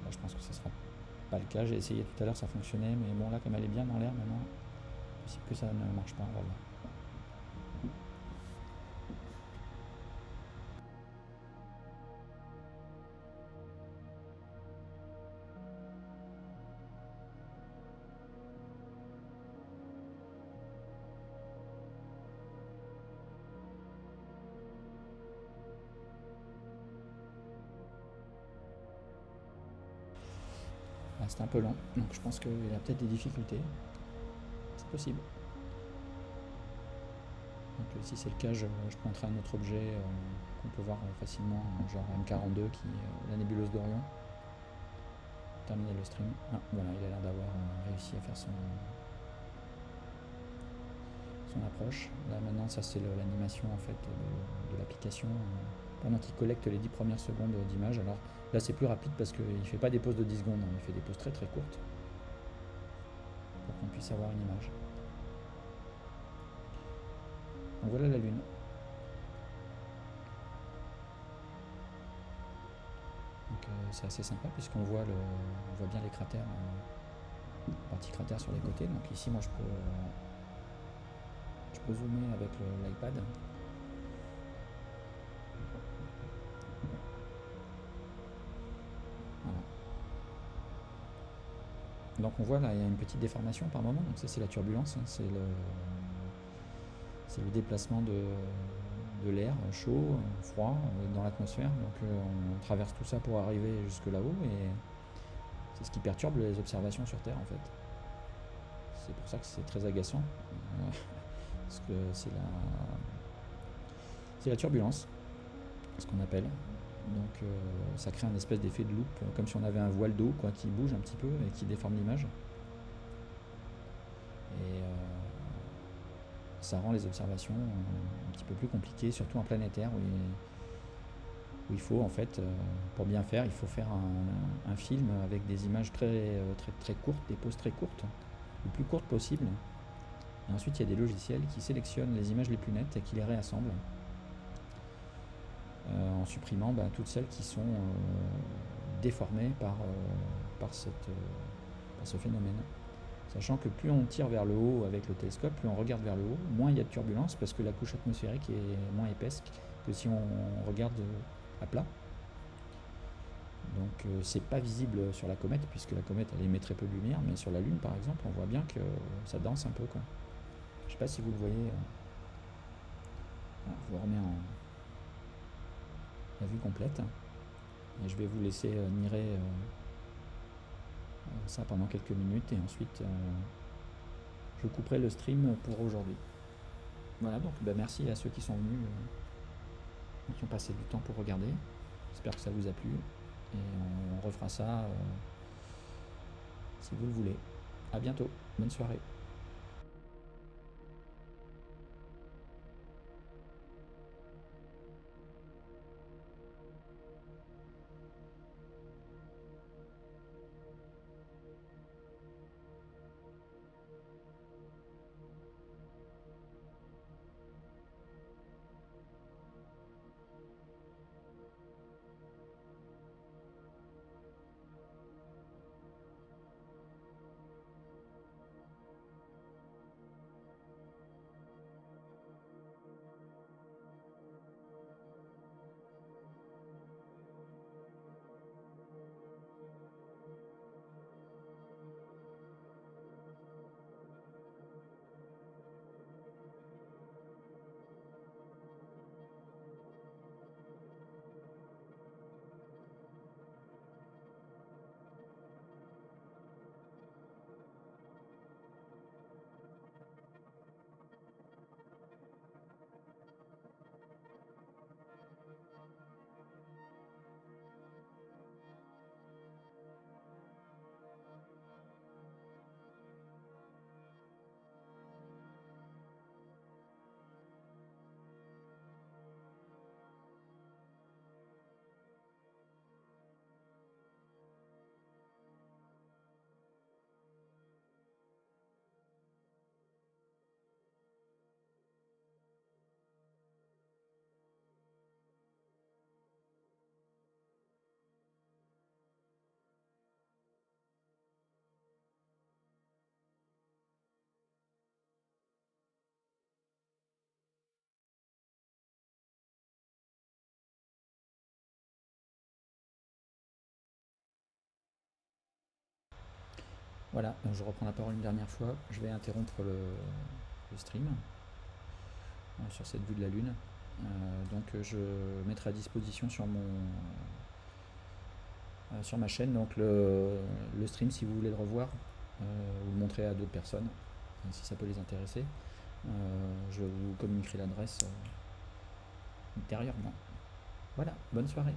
[SPEAKER 1] Là je pense que ça sera pas le cas. J'ai essayé tout à l'heure, ça fonctionnait, mais bon là comme elle est bien dans l'air maintenant, possible que ça ne marche pas, on va voir. Ah, c'est un peu lent, donc je pense qu'il y a peut-être des difficultés. C'est possible. Donc si c'est le cas, je pointerai un autre objet qu'on peut voir facilement, genre M42 qui est la nébuleuse d'Orion. Terminer le stream. Ah, voilà, il a l'air d'avoir réussi à faire son approche. Là maintenant, ça c'est l'animation en fait de l'application pendant qu'il collecte les 10 premières secondes d'image. Alors là c'est plus rapide parce qu'il ne fait pas des pauses de 10 secondes, hein, il fait des pauses très très courtes pour qu'on puisse avoir une image. Donc voilà la Lune. Donc c'est assez sympa puisqu'on voit, on voit bien les cratères, parties cratères sur les côtés. Donc ici moi je peux zoomer avec l'iPad. Voilà. Donc on voit là il y a une petite déformation par moment, donc ça c'est la turbulence, hein, c'est le déplacement de l'air chaud, froid dans l'atmosphère. Donc on traverse tout ça pour arriver jusque là-haut et c'est ce qui perturbe les observations sur Terre en fait. C'est pour ça que c'est très agaçant, parce que c'est la turbulence, ce qu'on appelle. Donc ça crée un espèce d'effet de loupe, comme si on avait un voile d'eau qui bouge un petit peu et qui déforme l'image. Et ça rend les observations un petit peu plus compliquées, surtout en planétaire où il faut en fait, pour bien faire, il faut faire un film avec des images très, très, très courtes, des pauses très courtes, le plus courtes possible. Et ensuite il y a des logiciels qui sélectionnent les images les plus nettes et qui les réassemblent en supprimant toutes celles qui sont déformées par ce phénomène. Sachant que plus on tire vers le haut avec le télescope, plus on regarde vers le haut, moins il y a de turbulence parce que la couche atmosphérique est moins épaisse que si on regarde à plat. Donc c'est pas visible sur la comète puisque la comète elle émet très peu de lumière, mais sur la Lune par exemple on voit bien que ça danse un peu quoi. Je sais pas si vous le voyez. Je vous remets en la vue complète et je vais vous laisser mirer ça pendant quelques minutes et ensuite je couperai le stream pour aujourd'hui. Voilà, donc merci à ceux qui sont venus, qui ont passé du temps pour regarder. J'espère que ça vous a plu et on refera ça si vous le voulez. A bientôt, bonne soirée. Voilà, donc je reprends la parole une dernière fois. Je vais interrompre le stream sur cette vue de la Lune. Donc je mettrai à disposition sur ma chaîne donc le stream si vous voulez le revoir ou le montrer à d'autres personnes si ça peut les intéresser. Je vous communiquerai l'adresse ultérieurement. Voilà, bonne soirée.